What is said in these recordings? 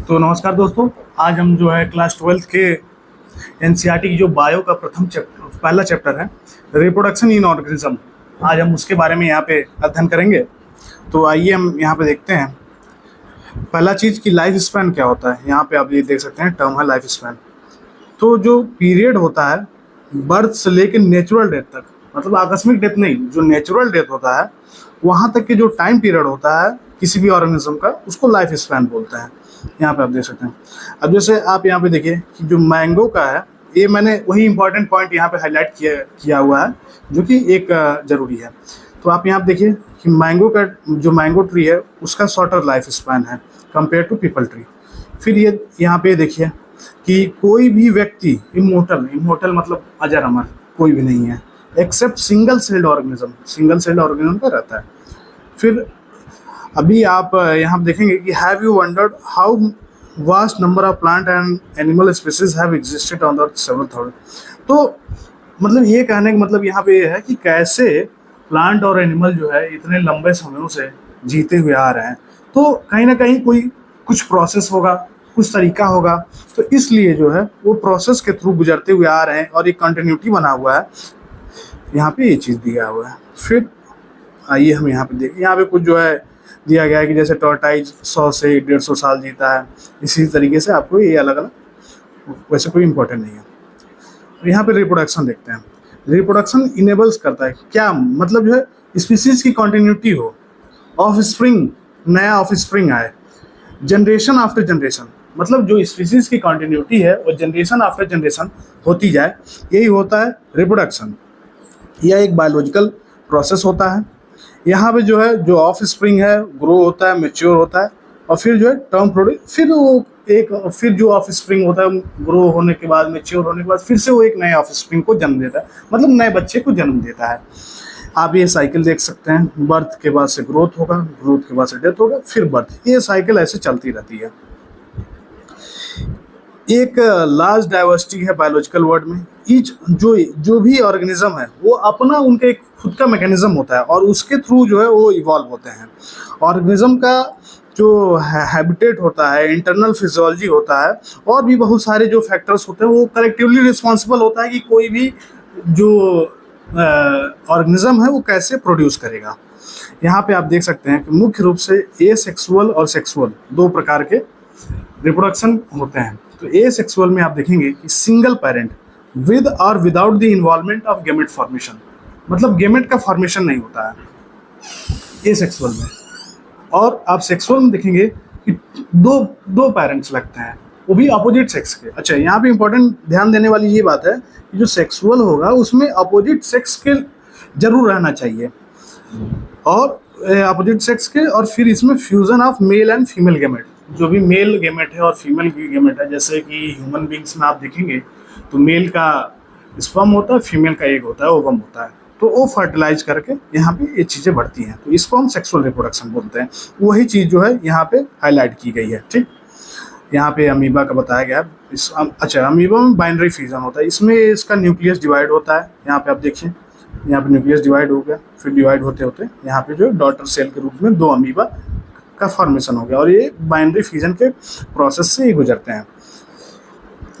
तो नमस्कार दोस्तों, आज हम जो है क्लास 12th के एनसीईआरटी की जो बायो का पहला चैप्टर है रिप्रोडक्शन इन ऑर्गेनिज्म, आज हम उसके बारे में यहाँ पे अध्ययन करेंगे। तो आइए हम यहाँ पे देखते हैं। पहला चीज़ कि लाइफ स्पैन क्या होता है। यहाँ पे आप ये देख सकते हैं टर्म है लाइफ स्पैन। तो जो पीरियड होता है बर्थ से लेकर नेचुरल डेथ तक, मतलब आकस्मिक डेथ नहीं, जो नेचुरल डेथ होता है वहाँ तक के जो टाइम पीरियड होता है किसी भी ऑर्गेनिज्म का, उसको लाइफ स्पैन बोलते हैं। यहाँ पे आप देख सकते हैं। अब जैसे आप यहाँ पे देखिए कि जो मैंगो का है, ये मैंने वही इंपॉर्टेंट पॉइंट यहाँ पे हाईलाइट किया हुआ है जो कि एक ज़रूरी है। तो आप यहाँ पे देखिए कि मैंगो का जो मैंगो ट्री है उसका शॉर्टर लाइफ स्पैन है कंपेयर टू पीपल ट्री। फिर ये यहाँ पे देखिए कि कोई भी व्यक्ति इमोर्टल मतलब अजर अमर कोई भी नहीं है एक्सेप्ट सिंगल सेल्ड ऑर्गेनिज्म का रहता है। फिर अभी आप यहाँ देखेंगे कि have you wondered how vast number of plant and animal species have existed on the earth several thousand. तो मतलब ये कहने का मतलब यहाँ पे ये है कि कैसे प्लांट और एनिमल जो है इतने लंबे समयों से जीते हुए आ रहे हैं। तो कहीं ना कहीं कोई कुछ प्रोसेस होगा, कुछ तरीका होगा, तो इसलिए जो है वो प्रोसेस के थ्रू गुजरते हुए आ रहे हैं और एक कंटिन्यूटी बना हुआ है। यहाँ पे ये चीज़ दिया हुआ है। फिर आइए हम यहाँ पे देखें, यहाँ पे कुछ जो है दिया गया है कि जैसे टॉर्टाइज 100 से 150 साल जीता है, इसी तरीके से आपको ये अलग अलग, वैसे कोई इंपॉर्टेंट नहीं है। यहाँ पे रिप्रोडक्शन देखते हैं। रिप्रोडक्शन इनेबल्स करता है क्या, मतलब जो है स्पीसीज की कंटिन्यूटी हो, ऑफ स्प्रिंग, नया ऑफ स्प्रिंग आए, जनरेशन आफ्टर जनरेशन, मतलब जो स्पीसीज की कंटिन्यूटी है वो जनरेशन आफ्टर जनरेशन होती जाए, यही होता है रिप्रोडक्शन। यह एक बायोलॉजिकल प्रोसेस होता है। यहाँ पे जो है जो ऑफ स्प्रिंग है ग्रो होता है, मेच्योर होता है, और फिर जो है टर्म प्रोड्यूस, फिर जो ऑफ स्प्रिंग होता है ग्रो होने के बाद, मेच्योर होने के बाद फिर से वो एक नए ऑफ स्प्रिंग को जन्म देता है, मतलब नए बच्चे को जन्म देता है। आप ये साइकिल देख सकते हैं, बर्थ के बाद से ग्रोथ होगा, ग्रोथ के बाद से डेथ होगा, फिर बर्थ, ये साइकिल ऐसे चलती रहती है। एक लार्ज डाइवर्सिटी है बायोलॉजिकल वर्ल्ड में। ईच जो भी ऑर्गेनिज्म है वो अपना उनका एक खुद का मैकेनिज्म होता है और उसके थ्रू जो है वो इवॉल्व होते हैं। ऑर्गेनिज्म का जो हैबिटेट होता है, इंटरनल फिजियोलॉजी होता है, और भी बहुत सारे जो फैक्टर्स होते हैं वो कलेक्टिवली रिस्पॉन्सिबल होता है कि कोई भी जो ऑर्गेनिज्म है वो कैसे प्रोड्यूस करेगा। यहाँ पे आप देख सकते हैं कि मुख्य रूप से एसेक्सुअल और सेक्सुअल दो प्रकार के रिप्रोडक्शन होते हैं। तो एसेक्सुअल में आप देखेंगे कि सिंगल पेरेंट विद और without the involvement of gamete formation, मतलब गेमेट का फॉर्मेशन नहीं होता है एसेक्सुअल में। और आप सेक्सुअल में देखेंगे कि दो पेरेंट्स लगते हैं, वो भी अपोजिट सेक्स के। अच्छा, यहाँ पे इंपॉर्टेंट ध्यान देने वाली ये बात है कि जो सेक्सुअल होगा उसमें अपोजिट सेक्स के जरूर रहना चाहिए, और अपोजिट सेक्स के, और फिर इसमें fusion of male and female gamete, जो भी मेल गेमेट है और फीमेल गेमेट है, जैसे कि ह्यूमन बींग्स में आप देखेंगे तो मेल का स्पर्म होता है, फीमेल का एग होता है, ओवम होता है, तो वो फर्टिलाइज करके यहाँ पे ये चीज़ें बढ़ती हैं, तो इसको हम सेक्सुअल रिप्रोडक्शन बोलते हैं। वही चीज़ जो है यहाँ पे हाईलाइट की गई है। ठीक, यहाँ पे अमीबा का बताया गया है। अच्छा, अमीबा में बाइनरी फ्यूजन होता है, इसमें इसका न्यूक्लियस डिवाइड होता है। यहाँ पे आप देखिए, यहाँ पे न्यूक्लियस डिवाइड हो गया, फिर डिवाइड होते होते यहाँ पे जो डॉटर सेल के रूप में दो अमीबा का फॉर्मेशन हो गया, और ये बाइनरी फ्यूजन के प्रोसेस से ही गुजरते हैं।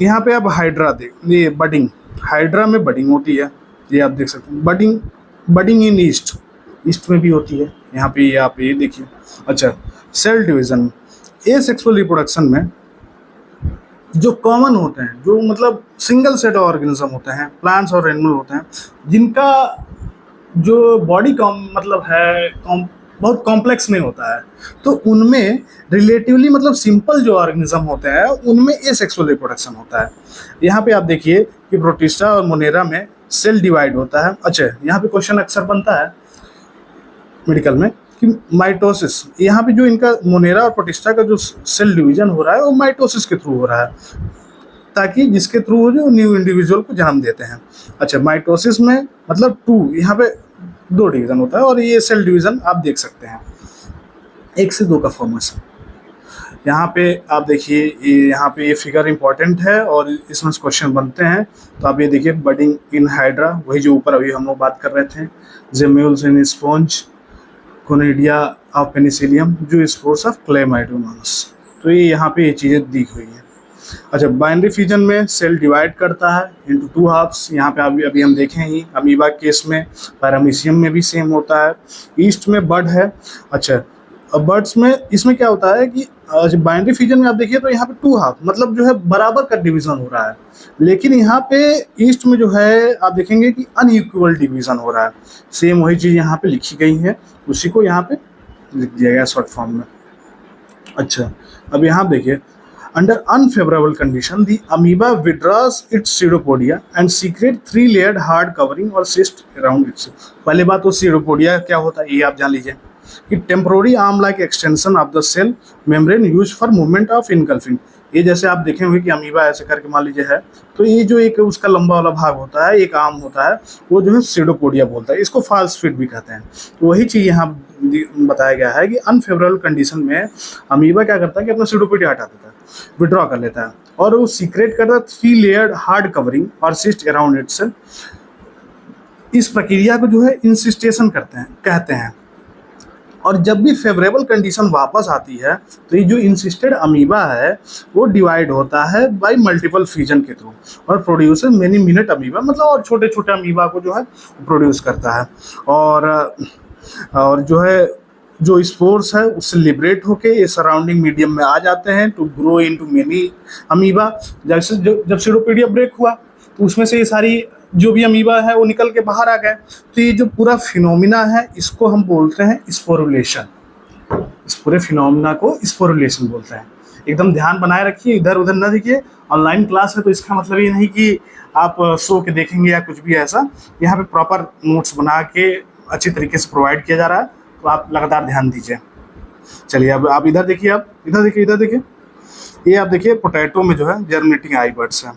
यहाँ पे आप हाइड्रा ये बडिंग, हाइड्रा में बडिंग होती है, ये आप देख सकते हैं। बडिंग इन ईस्ट में भी होती है। यहाँ पे ये आप ये देखिए। अच्छा, सेल डिवीजन, एसेक्सुअल रिप्रोडक्शन में जो कॉमन होते हैं, जो मतलब सिंगल सेट ऑर्गेनिज्म होते हैं, प्लांट्स और एनिमल होते हैं, जिनका जो बॉडी मतलब है बहुत कॉम्प्लेक्स नहीं होता है, तो उनमें रिलेटिवली मतलब सिंपल जो ऑर्गेनिज्म होते हैं उनमें एसेक्सुअल रिप्रोडक्शन होता है। यहाँ पे आप देखिए कि प्रोटिस्टा और मोनेरा में सेल डिवाइड होता है। अच्छा, यहाँ पे क्वेश्चन अक्सर बनता है मेडिकल में कि माइटोसिस, यहाँ पे जो इनका मोनेरा और प्रोटिस्टा का जो सेल डिवीजन हो रहा है वो माइटोसिस के थ्रू हो रहा है, ताकि जिसके थ्रू वो जो न्यू इंडिविजुअल को जन्म देते हैं। अच्छा, माइटोसिस में मतलब 2, यहाँ पे 2 डिवीजन होता है, और ये सेल डिवीजन आप देख सकते हैं 1 से 2 का फॉर्मेशन। यहाँ पे आप देखिए, यहाँ पे ये फिगर इंपॉर्टेंट है और इसमें क्वेश्चन बनते हैं। तो आप ये देखिए, बडिंग इन हाइड्रा, वही जो ऊपर अभी हम लोग बात कर रहे थे, gemmules in sponge, conidia of Penicillium, जो स्पोर्स ऑफ क्लेमाइडोमोनास। तो ये यहाँ पे ये चीज़ें दी हुई हैं। अच्छा, बाइनरी फिजन में सेल डिवाइड करता है इनटू टू हाफ्स। यहाँ पे अभी हम देखें ही, अमीबा केस में, पैरामीशियम में भी सेम होता है। ईस्ट में बर्ड है। अच्छा, अब बर्ड्स में इसमें क्या होता है कि बाइनरी फिजन में आप देखिए तो यहाँ पे टू हाफ मतलब जो है बराबर का डिवीजन हो रहा है, लेकिन यहाँ पे ईस्ट में जो है आप देखेंगे कि अनइक्वल डिवीजन हो रहा है। सेम वही चीज़ यहाँ पे लिखी गई है, उसी को यहाँ पे लिख दिया गया शॉर्ट फॉर्म में। अच्छा, अब यहाँ देखिए, under unfavourable condition the amoeba withdraws it's pseudopodia and secret 3 layered hard covering और सिस्ट अराउंड इट्स। पहले बात तो सीडोपोडिया क्या होता है ये आप जान लीजिए कि temporary arm like extension of the cell membrane use for movement of engulfing. ये जैसे आप देखे हुए कि अमीबा ऐसे करके मान लीजिए है, तो ये जो एक उसका लंबा वाला भाग होता है, एक आर्म होता है, वो जो है सीडोपोडिया बोलता है, इसको फॉल्स फिट भी कहते हैं। तो वही चीज़ यहाँ बताया गया है कि अनफेवरेबल कंडीशन में अमीबा क्या करता है कि अपना सीडोपोडिया हटा देता है, विड्रॉ कर लेता है, और वो सीक्रेट करता है 3 लेयर्ड हार्ड कवरिंग और सिस्ट अराउंड इट्स। इस प्रक्रिया को जो है इंसिस्टेशन कहते हैं। और जब भी फेवरेबल कंडीशन वापस आती है तो ये जो इंसिस्टेड अमीबा है वो डिवाइड होता है बाय मल्टीपल फ्यूजन के थ्रू और प्रोड्यूसर मेनी मिनट अमीबा, मतलब और छोटे छोटे अमीबा को जो है प्रोड्यूस करता है। और जो है जो स्पोर्स है उससे लिबरेट होके ये सराउंडिंग मीडियम में आ जाते हैं to grow into many amoeba. जैसे जब सीडोपोडिया ब्रेक हुआ तो उसमें से ये सारी जो भी अमीबा है वो निकल के बाहर आ गए। तो ये जो पूरा फिनोमिना है इसको हम बोलते हैं स्पोरुलेशन। इस पूरे फिनोमिना को स्पोरुलेशन बोलते हैं। एकदम ध्यान बनाए रखिए, इधर उधर ना देखिए। ऑनलाइन क्लास है तो इसका मतलब ये नहीं कि आप सो के देखेंगे या कुछ भी ऐसा। यहाँ पे प्रॉपर नोट्स बना के अच्छी तरीके से प्रोवाइड किया जा रहा है, तो आप लगातार ध्यान दीजिए। चलिए अब आप इधर देखिए, आप इधर देखिए। ये आप देखिए पोटैटो में जो है जर्मिनेटिंग आई बर्ड्स है।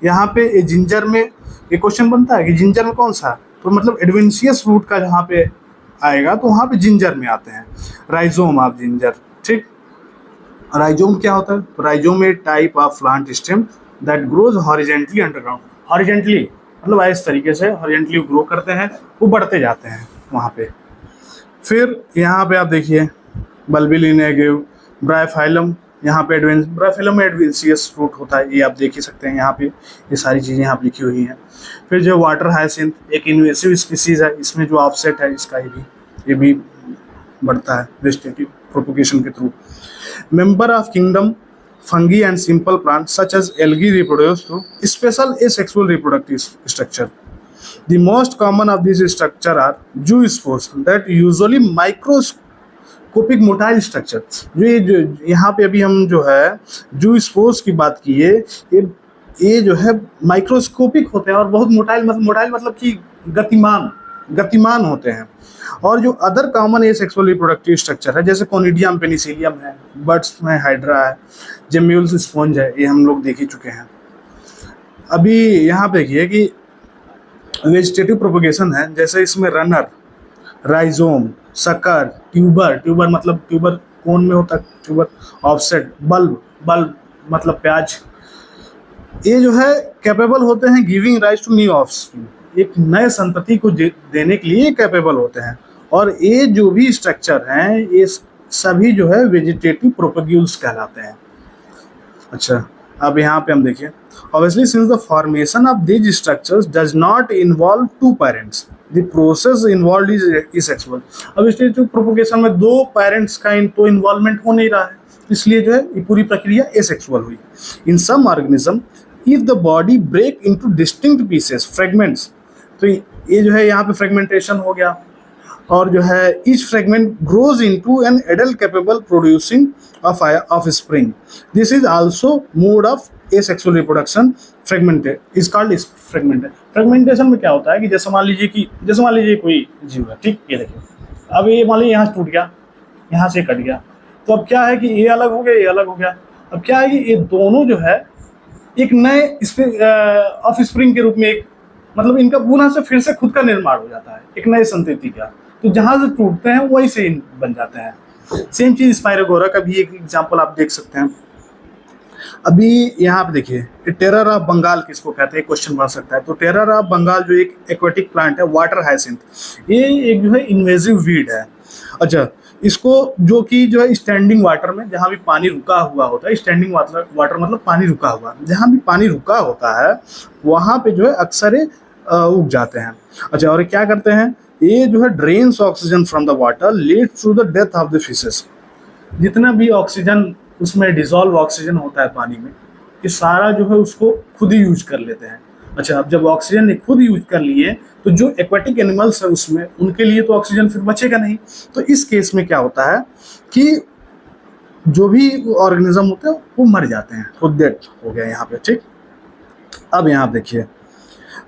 यहाँ पे ये जिंजर में ये क्वेश्चन बनता है कि जिंजर में कौन सा, तो मतलब एडवेंशियस रूट का जहाँ पे आएगा तो वहाँ पे जिंजर में आते हैं राइजोम ऑफ जिंजर। ठीक, राइजोम क्या होता है? तो rhizome A type of plant stem that grows horizontally underground. Horizontally मतलब इस तरीके से हॉरिजेंटली ग्रो करते हैं, वो बढ़ते जाते हैं वहाँ पे। फिर यहाँ पे आप देखिए बल्बिलिनेगिव, ब्रायोफाइलम, यहाँ पे ब्रायोफाइलम में एडवेंशियस रूट होता है, ये आप देख ही सकते हैं। यहाँ पे ये सारी चीज़ें यहाँ पे लिखी हुई हैं। फिर जो वाटर हाइसिंथ एक इन्वेसिव स्पीसीज है, इसमें जो ऑफसेट है इसका ये भी बढ़ता है वेजिटेटिव प्रोपगेशन के through. Member of kingdom fungi and simple plant such as algae reproduce through special asexual reproductive structure. The most common of these structure are zoospores that usually microscopic motile structure। जो यहाँ पे अभी हम जो है zoospores की बात की है, ये जो है माइक्रोस्कोपिक होते हैं और बहुत मोटाइल मतलब कि गतिमान होते हैं। और जो other common asexual reproductive structure है जैसे कोनिडियम पेनिसिलियम है, बर्ड्स में हाइड्रा है, जेम्यूल्स स्पॉन्ज है, ये हम लोग देख ही चुके हैं। अभी यहाँ पे देखिए कि वेजिटेटिव प्रोपगेशन है, जैसे इसमें रनर, राइजोम, सकर, ट्यूबर मतलब ट्यूबर कोन में होता है, ट्यूबर, ऑफसेट, बल्ब मतलब प्याज, ये जो है कैपेबल होते हैं giving rise to new offspring. एक नए संतति को देने के लिए कैपेबल होते हैं। और ये जो भी स्ट्रक्चर हैं ये सभी जो है वेजिटेटिव प्रोपग्यूल्स कहलाते हैं। अच्छा, अब यहाँ पे हम देखिए obviously since the formation of these structures does not involve two parents, the process involved is asexual। अब वेजिटेटिव प्रोपगेशन में 2 पेरेंट्स का तो इन्वॉल्वमेंट हो नहीं रहा है, इसलिए जो है ये पूरी प्रक्रिया एसेक्सुअल हुई। In some organism if the body break into distinct pieces fragments, तो ये जो है यहाँ पे फ्रेगमेंटेशन हो गया और जो है each fragment grows into an adult capable producing of spring. This is also mode of asexual reproduction. Fragmented is called fragmented. Fragmentation में क्या होता है कि जैसे मान लीजिए कोई जीव है, ठीक, ये देखिए अब ये मान लीजिए यहाँ टूट गया, यहाँ से कट गया, तो अब क्या है कि ये अलग हो गया, ये अलग हो गया। अब क्या है कि ये दोनों जो है एक नए ऑफ स्प्रिंग के रूप में, एक मतलब इनका पुनः से फिर से खुद का निर्माण हो जाता है एक नए संतति का। तो जहाँ से टूटते हैं वही से बन जाते हैं। सेम चीज स्पाइरोगोरा का भी एक एग्जांपल आप देख सकते हैं। अभी यहाँ पे देखिए टेरर ऑफ बंगाल किसको कहते हैं, क्वेश्चन बन सकता है। तो टेरर ऑफ बंगाल जो एक एक्वेटिक प्लांट है, वाटर हाइसिंथ, ये एक जो है इन्वेजिव वीड है अच्छा, इसको जो कि जो है स्टैंडिंग वाटर में जहाँ भी पानी रुका हुआ होता है, स्टैंडिंग वाटर वाटर मतलब पानी रुका हुआ, जहाँ भी पानी रुका होता है वहाँ पे जो है अक्सर ये उग जाते हैं। अच्छा, और ये क्या करते हैं, ये जो है drains oxygen from the water leads to the death of the fishes. जितना भी ऑक्सीजन उसमें डिसॉल्व ऑक्सीजन होता है पानी में, ये सारा जो है उसको खुद ही यूज कर लेते हैं। अच्छा, अब जब ऑक्सीजन ने खुद यूज कर लिए तो जो एक्वाटिक एनिमल्स है उसमें, उनके लिए तो ऑक्सीजन फिर बचेगा नहीं। तो इस केस में क्या होता है कि जो भी ऑर्गेनिज्म होते हैं वो मर जाते हैं। तो डेथ हो गया यहाँ पे, ठीक। अब यहाँ देखिए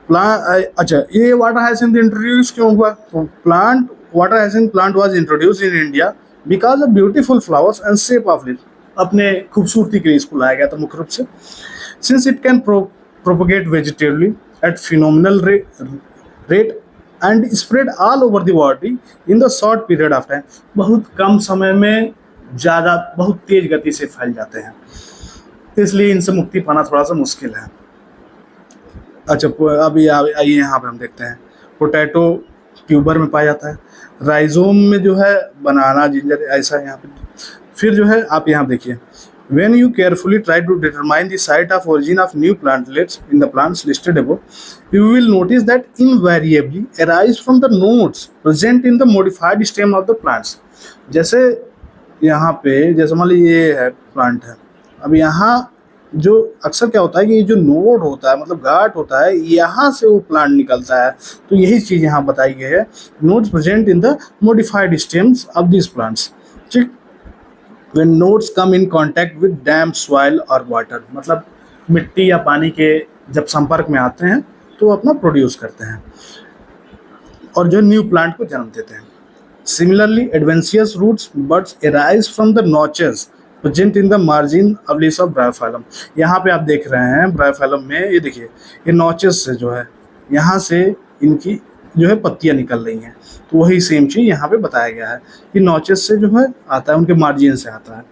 अच्छा, ये वाटर हाइसिंथ इंट्रोड्यूस क्यों हुआ? तो plant water hyacinth plant was introduce in India because of beautiful flowers and shape of leaf. अपने खूबसूरती के लिए इसको लाया गया था मुख्य रूप से। Since it can propagate vegetatively at phenomenal rate and spread all over the body in the short period of time। बहुत कम समय में ज़्यादा बहुत तेज गति से फैल जाते हैं, इसलिए इनसे मुक्ति पाना थोड़ा सा मुश्किल है। अच्छा, अभी आइए यहाँ पे हम देखते हैं पोटैटो ट्यूबर में पाया जाता है, राइजोम में जो है बनाना, जिंजर, ऐसा यहाँ पे। फिर जो है आप यहाँ देखिए, when you carefully try to determine the site of origin of new plantlets in the plants listed above, you will notice that invariably arise from the nodes present in the modified stem of the plants। जैसे यहाँ पे, जैसे मान लीजिए ये है plant है, अब यहाँ जो अक्सर क्या होता है कि ये जो नोड होता है मतलब गांठ होता है, यहाँ से वो प्लांट निकलता है। तो यही चीज़ यहाँ बताई गई है, nodes present in the modified stems of this plants, ठीक। When nodes come in contact with damp soil or water, मतलब मिट्टी या पानी के जब संपर्क में आते हैं तो अपना प्रोड्यूस करते हैं और जो न्यू प्लांट को जन्म देते हैं। Similarly, adventitious roots buds arise from the notches present in the margin of leaves of bryophyllum। यहाँ पे आप देख रहे हैं ब्रायोफाइलम में, ये देखिए ये नॉचेस से जो है यहाँ से इनकी जो है पत्तियां निकल रही हैं। तो वही सेम चीज़ यहाँ पे बताया गया है कि नॉचेस से जो है आता है, उनके मार्जिन से आता है।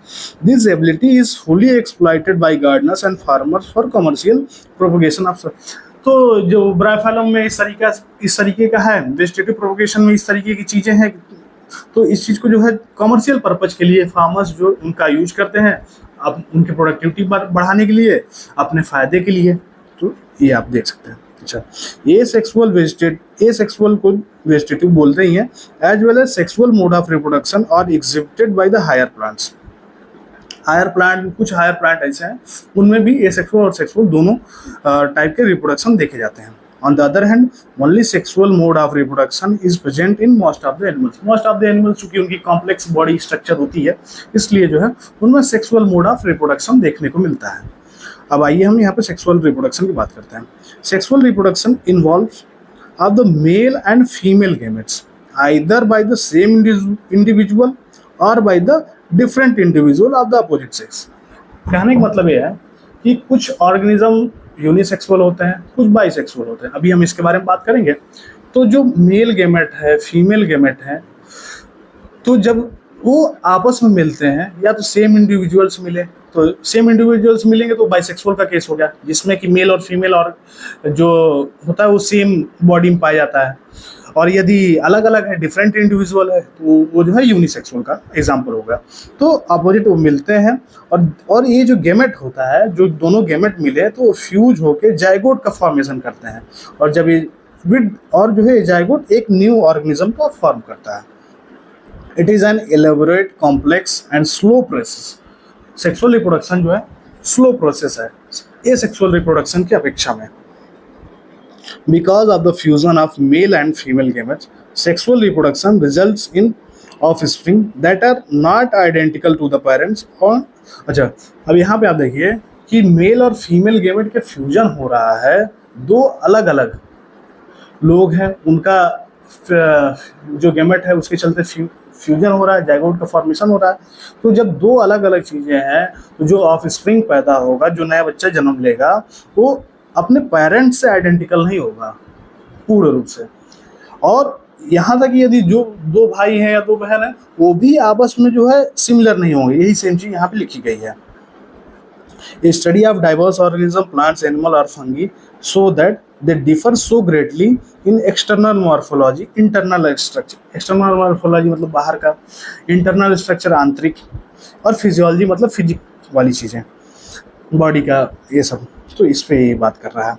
This ability is fully exploited bye Gardner's and farmers for commercial propagation of. तो जो ब्रायोफाइलम में इस तरीके का है, वेजिटेटिव प्रोपगेशन में इस तरीके की चीज़ें हैं। तो इस चीज़ को जो है कमर्शियल पर्पज के लिए फार्मर्स जो उनका यूज करते हैं, अब उनकी प्रोडक्टिविटी बढ़ाने के लिए, अपने फ़ायदे के लिए। तो ये आप देख सकते हैं। अच्छा, एसेक्सुअल को वेजिटेटिव बोलते ही हैं, as well as sexual mode of reproduction और exhibited by the higher plants. Higher plant, कुछ हायर प्लांट ऐसे हैं उनमें भी एसेक्सुअल और सेक्सुअल दोनों टाइप के रिप्रोडक्शन देखे जाते हैं। On the other hand, only sexual mode of reproduction is present in most of the animals. Most of the animals चूंकि उनकी कॉम्प्लेक्स बॉडी स्ट्रक्चर होती है, इसलिए जो है उनमें सेक्सुअल मोड ऑफ रिप्रोडक्शन देखने को मिलता है। अब आइए हम यहाँ पे सेक्सुअल रिप्रोडक्शन की बात करते हैं। Sexual reproduction involves of the male and female gametes either by the same individual और by the different individual of the opposite sex. कहने का मतलब ये है कि कुछ ऑर्गेनिज्म यूनिसेक्सुअल होते हैं, कुछ बाइसेक्सुअल होते हैं। अभी हम इसके बारे में बात करेंगे। तो जो मेल गेमेट है, फीमेल गेमेट है, तो जब वो आपस में मिलते हैं या तो सेम इंडिविजुअल्स मिले, तो सेम इंडिविजुअल्स मिलेंगे तो बाइसेक्सुअल का केस हो गया, जिसमें कि मेल और फीमेल और जो होता है वो सेम बॉडी में पाया जाता है। और यदि अलग अलग है, डिफरेंट इंडिविजुअल है, तो वो जो है यूनिसेक्सुअल का एग्जाम्पल होगा। तो अपोजिट वो मिलते हैं और ये जो गेमेट होता है, जो दोनों गेमेट मिले तो फ्यूज होकर जाइगोट का फॉर्मेशन करते हैं। और जब ये और जो है जाइगोट एक न्यू ऑर्गेनिज्म का फॉर्म करता है। It is an elaborate, complex and slow process. Sexual reproduction जो है स्लो प्रोसेस है एसेक्सुअल रिप्रोडक्शन की अपेक्षा में। Because of the fusion of male and female gametes, sexual reproduction results in offspring that are not identical to the parents। और अच्छा, अब यहाँ पे आप देखिए कि मेल और फीमेल गेमेट के फ्यूजन हो रहा है। दो अलग अलग लोग हैं, उनका जो गेमेट है उसके चलते फ्यूजन हो रहा है, जाइगोट का फॉर्मेशन हो रहा है। तो जब दो अलग अलग चीज़ें हैं तो जो ऑफस्प्रिंग पैदा होगा, जो नया बच्चा जन्म लेगा, वो अपने पेरेंट्स से आइडेंटिकल नहीं होगा पूर्ण रूप से। और यहाँ तक यदि जो दो भाई हैं या दो बहन हैं, वो भी आपस में जो है सिमिलर नहीं होंगे। यही सेम चीज़ यहाँ पे लिखी गई है। A study of diverse organism, plants, animal or fungi so that they differ so greatly in external morphology, internal structure. external morphology मतलब बाहर का, internal structure आंतरिक, और फिजियोलॉजी मतलब फिजिक वाली चीज़ें, बॉडी का ये सब। तो इस पे ये बात कर रहा है।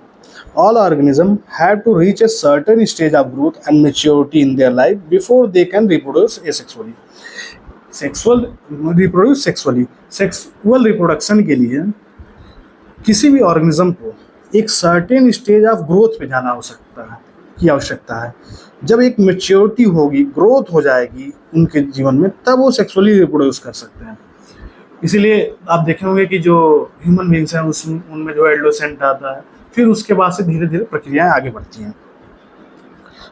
All organisms have to reach a certain stage of growth and maturity in their life before they can reproduce asexually. Sexual reproduction के लिए किसी भी ऑर्गेनिज्म को एक सर्टेन स्टेज ऑफ ग्रोथ पे जाना हो सकता है, की आवश्यकता है। जब एक मेच्योरिटी होगी, ग्रोथ हो जाएगी उनके जीवन में, तब वो सेक्सुअली रिप्रोड्यूस कर सकते हैं। इसीलिए आप देखे होंगे कि जो ह्यूमन बींग्स हैं उनमें जो एडोलेसेंट आता है, फिर उसके बाद से धीरे धीरे प्रक्रियाएं आगे बढ़ती हैं।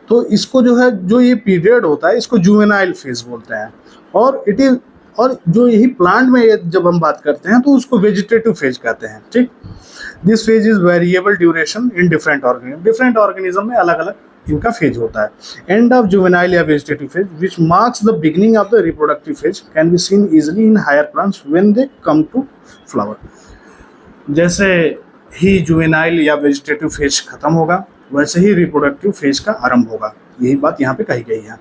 तो इसको जो है, जो ये पीरियड होता है, इसको जुवेनाइल फेज बोलते हैं। और इट इज, और जो यही प्लांट में जब हम बात करते हैं तो उसको वेजिटेटिव फेज कहते हैं। ठीक, this phase is variable duration in different organism. Different organism में अलग अलग इनका फेज होता है। एंड ऑफ जुवेनाइल या vegetative phase which marks the beginning of the reproductive phase can be seen easily in higher plants when they come to flower. जैसे ही juvenile या वेजिटेटिव फेज खत्म होगा, वैसे ही रिप्रोडक्टिव फेज का आरंभ होगा। यही बात यहाँ पे कही गई है।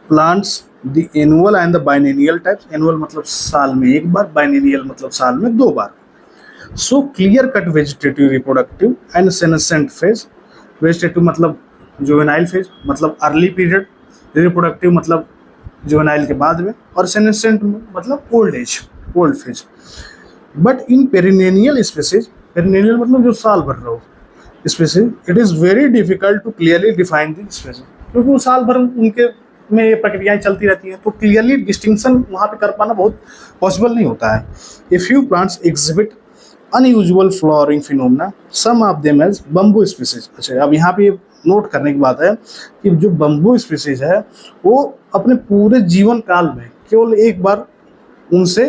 Plants the annual and the biennial types. Annual मतलब साल में एक बार, बाइनेनियल मतलब साल में दो बार। So clear cut vegetative, reproductive and senescent phase. Vegetative मतलब जुवेनाइल फेज मतलब अर्ली पीरियड, रिप्रोडक्टिव मतलब जुवेनाइल के बाद में, और सेनेसेंट मतलब old age, old phase. But in perennial species, perennial मतलब जो साल भर रहो species, it is very difficult to clearly define the species, क्योंकि वो साल भर उनके में ये प्रक्रियाएं चलती रहती हैं, तो क्लियरली डिस्टिंक्शन वहाँ पे कर पाना बहुत पॉसिबल नहीं होता है। A few plants exhibit unusual flowering phenomena, some of them as bamboo species. अच्छा, अब यहाँ पे नोट करने की बात है कि जो बम्बू स्पीसीज है वो अपने पूरे जीवन काल में केवल एक बार उनसे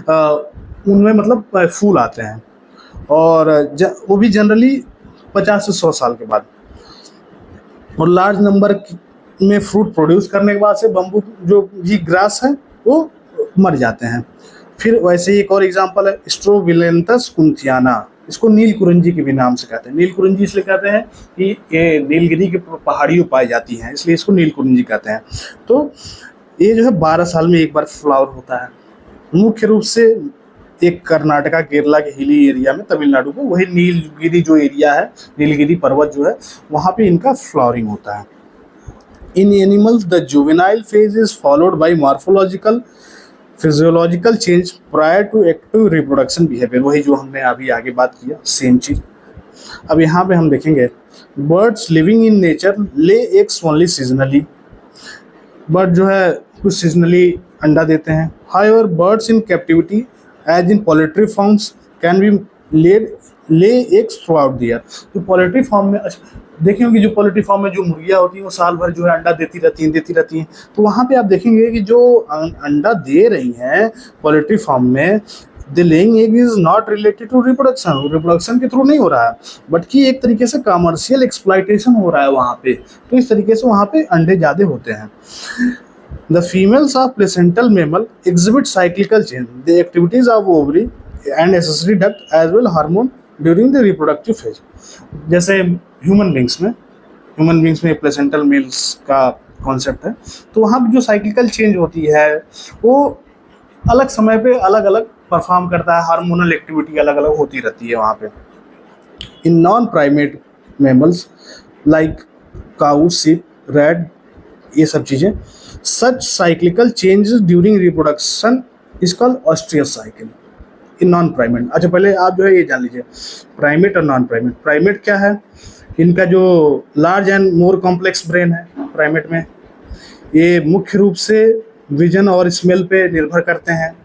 उनमें मतलब फूल आते हैं, और वो भी जनरली 50 से 100 साल के बाद, और लार्ज नंबर में फ्रूट प्रोड्यूस करने के बाद से बम्बू जो भी ग्रास है वो मर जाते हैं। फिर वैसे ही एक और एग्जांपल है स्ट्रोबिलेंथस कुंथियाना। इसको नील कुरंजी के भी नाम से कहते हैं। नील कुरंजी इसलिए कहते हैं कि ये नीलगिरी के पहाड़ियों पाई जाती हैं, इसलिए इसको नील कुरंजी कहते हैं। तो ये जो है 12 साल में एक बार फ्लावर होता है। मुख्य रूप से एक कर्नाटका, केरला के हिली एरिया में, तमिलनाडु को, वही नीलगिरी जो एरिया है, नीलगिरी पर्वत जो है, वहाँ पे इनका फ्लावरिंग होता है। In animals the juvenile phase is followed by morphological physiological change prior to active reproduction behaviour. वही जो हमने अभी आगे बात किया, सेम चीज। अब यहाँ पे हम देखेंगे birds living in nature lay eggs only seasonally. Bird जो है कुछ सीजनली अंडा देते हैं। However birds in captivity as in poultry farms can be lay eggs throughout the year. तो पोल्ट्री फार्म में देखें होंगे, जो पोल्ट्री फार्म में जो मुर्गियाँ होती हैं वो साल भर जो है अंडा देती रहती हैं। तो वहाँ पे आप देखेंगे कि जो अंडा दे रही हैं पोल्ट्री फार्म में, the laying egg is not related to reproduction. Reproduction के थ्रू नहीं हो रहा है, बट कि एक तरीके से कमर्शियल एक्सप्लॉयटेशन हो रहा है वहाँ पे। तो इस तरीके से वहाँ पे अंडे ज़्यादा होते हैं। The females of placental mammal exhibit cyclical change. The activities of ovary and accessory duct as well hormone during the reproductive phase. जैसे ह्यूमन बींग्स में प्लेसेंटल मेल्स का कॉन्सेप्ट है, तो वहाँ भी जो साइक्लिकल चेंज होती है वो अलग समय पे अलग अलग परफॉर्म करता है। हार्मोनल एक्टिविटी अलग अलग होती रहती है वहाँ पे। In non primate mammals like cow, sheep, rat, ये सब चीज़ें, such cyclical changes during reproduction is called oestrous cycle in non primate. अच्छा, पहले आप जो है ये जान लीजिए प्राइमेट और नॉन प्राइमेट। प्राइमेट क्या है? इनका जो large and more complex brain है प्राइमेट में, ये मुख्य रूप से विजन और स्मेल पे निर्भर करते हैं।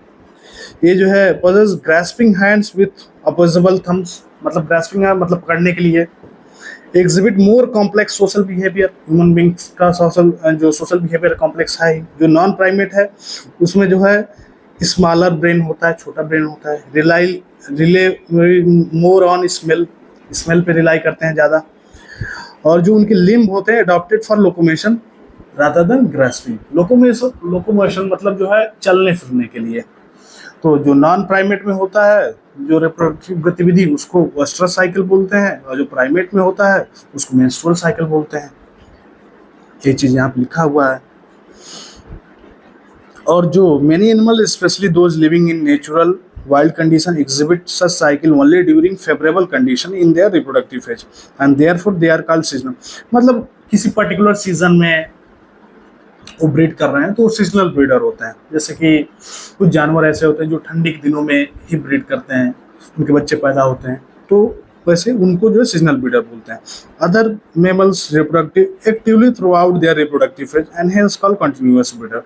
ये जो है possess grasping hands with opposable thumbs, मतलब ग्रास्पिंग है मतलब पकड़ने के लिए। Exhibit more complex social behaviour. Human beings का सोशल बिहेवियर कॉम्प्लेक्स है। जो नॉन प्राइमेट है उसमें जो है स्मॉलर ब्रेन होता है, छोटा ब्रेन होता है। रिले मोर ऑन स्मेल पे रिलाई करते हैं ज़्यादा। और जो उनके लिम्ब होते हैं adopted for locomotion rather than grasping. Locomotion मतलब जो है चलने फिरने के लिए। तो जो नॉन प्राइमेट में होता है जो रिप्रोडक्टिव गतिविधि उसको ओस्ट्रस साइकिल बोलते हैं, और जो प्राइमेट में होता है उसको मेंस्ट्रुअल साइकिल बोलते हैं। ये चीज़ यहाँ पे लिखा हुआ है। और जो many animal specially those living in natural wild condition exhibit such cycle only during favourable condition in their reproductive phase and therefore they are called seasonal. मतलब किसी पर्टिकुलर सीजन में वो ब्रीड कर रहे हैं तो वो सीजनल ब्रीडर होते हैं। जैसे कि कुछ जानवर ऐसे होते हैं जो ठंडी के दिनों में ही ब्रीड करते हैं, उनके बच्चे पैदा होते हैं, तो वैसे उनको जो है सीजनल ब्रीडर बोलते हैं। Other mammals reproductive actively throughout their reproductive phase and hence called continuous breeder.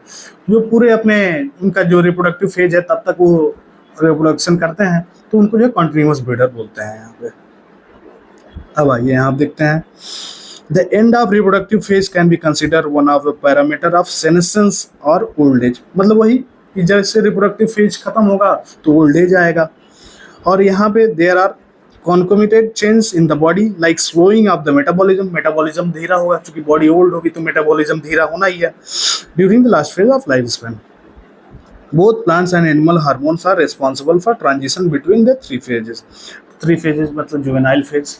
जो पूरे अपने उनका जो रिप्रोडक्टिव फेज है तब तक वो रिप्रोडक्शन करते हैं, तो उनको जो है कंटिन्यूअस ब्रीडर बोलते हैं यहाँ पे। अब आइए यहाँ आप देखते हैं The end of reproductive phase can be considered one of the parameter of senescence और old age। मतलब वही कि जैसे रिप्रोडक्टिव फेज खत्म होगा तो ओल्ड एज आएगा। और यहाँ पे there are concomitant change in the body like slowing of the metabolism। Metabolism धीरा होगा, क्योंकि बॉडी ओल्ड होगी तो मेटाबॉलिज्म धीरा होना ही है। During the last phase of life span both plants and animal hormones are responsible for transition between the three phases. Three phases मतलब juvenile phase,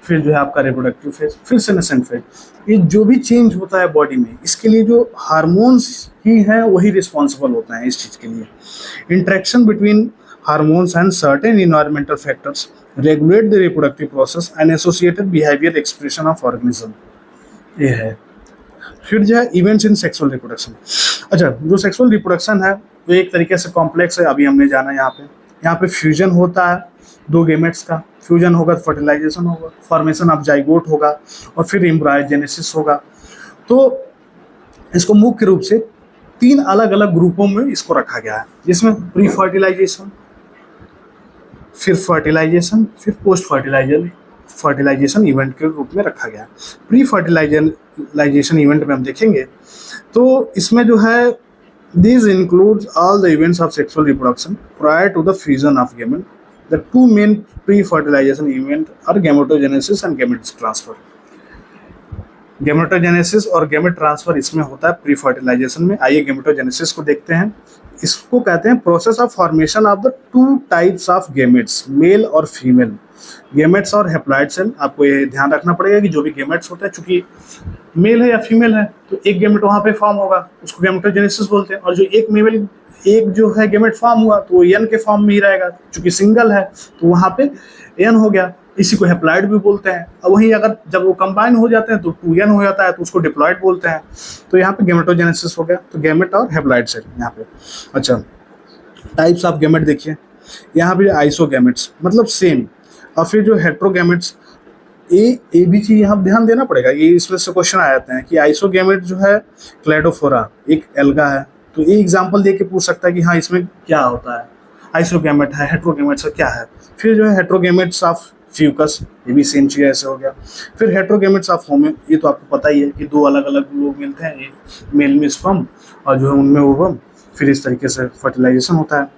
फिर जो है आपका रिप्रोडक्टिव फेज, फिर सेनेसेंट फेज। ये जो भी चेंज होता है बॉडी में, इसके लिए जो हार्मोन्स ही हैं वही रिस्पॉन्सिबल होते हैं इस चीज़ के लिए। Interaction between hormones and certain environmental factors regulate the reproductive process and associated behaviour expression of organism. ये है। फिर जो है इवेंट्स इन सेक्सुअल रिप्रोडक्शन। अच्छा, जो सेक्सुअल रिप्रोडक्शन है वो एक तरीके से कॉम्प्लेक्स है, अभी हमने जाना। यहाँ पे फ्यूजन होता है दो गेमेट्स का, फ्यूजन होगा तो फर्टिलाइजेशन होगा, फॉर्मेशन ऑफ जाइगोट होगा, और फिर एम्ब्रायोजेनेसिस होगा। तो इसको मुख्य रूप से तीन अलग अलग ग्रुपों में इसको रखा गया है, जिसमें प्री फर्टिलाइजेशन, फिर फर्टिलाइजेशन, फिर पोस्ट फर्टिलाइजेशन इवेंट के रूप में रखा गया है। प्री फर्टिलाइजेशन इवेंट में हम देखेंगे तो इसमें जो है this includes all the events of sexual reproduction prior to the fusion of gamete. The two main pre-fertilization event are gametogenesis and gamete transfer। Gametogenesis और गैमेट ट्रांसफर इसमें होता है प्री फर्टिलाइजेशन में। आइए गैमेटोजेनेसिस को देखते हैं। इसको कहते हैं process of formation of the two types of gametes, male और फीमेल गैमेट्स और हैप्लॉइड सेल। आपको ये ध्यान रखना पड़ेगा कि जो भी गैमेट्स होते हैं, चूंकि मेल है या फीमेल है तो एक गैमेट वहाँ पे फॉर्म होगा, उसको गैमेटोजेनेसिस बोलते हैं। और जो एक जो है गैमेट फॉर्म हुआ तो वो एन के फॉर्म में ही रहेगा, चूंकि सिंगल है तो वहाँ पे एन हो गया। इसी को हैप्लॉइड भी बोलते हैं। और वहीं अगर जब वो कंबाइन हो जाते हैं तो 2n हो जाता है, तो उसको डिप्लॉइड बोलते हैं। तो यहाँ पे गैमेटोजेनेसिस हो गया, तो गैमेट और हैप्लॉइड सेल यहाँ पे। अच्छा, टाइप्स ऑफ गैमेट देखिए, यहाँ पे आइसोगैमेट्स मतलब सेम, और फिर जो हेट्रोगैमेट्स, ए भी चीज यहाँ ध्यान देना पड़ेगा। ये इसमें से क्वेश्चन आ जाते हैं कि आइसोगैमेट जो है क्लेडोफोरा एक एल्गा है, तो ये एग्जाम्पल दे के पूछ सकता है कि हाँ इसमें क्या होता है, आइसोगैमेट है, हेट्रोगैमेट्स क्या है। फिर जो है हेट्रोगैमेट्स ऑफ फ्यूकस, ये भी सेम चीज ऐसे हो गया। फिर हेट्रोगैमेट्स ऑफ होमे, ये तो आपको पता ही है कि दो अलग अलग लोग मिलते हैं, एक मेल में स्पर्म और जो है उनमें ओवम, फिर इस तरीके से फर्टिलाइजेशन होता है।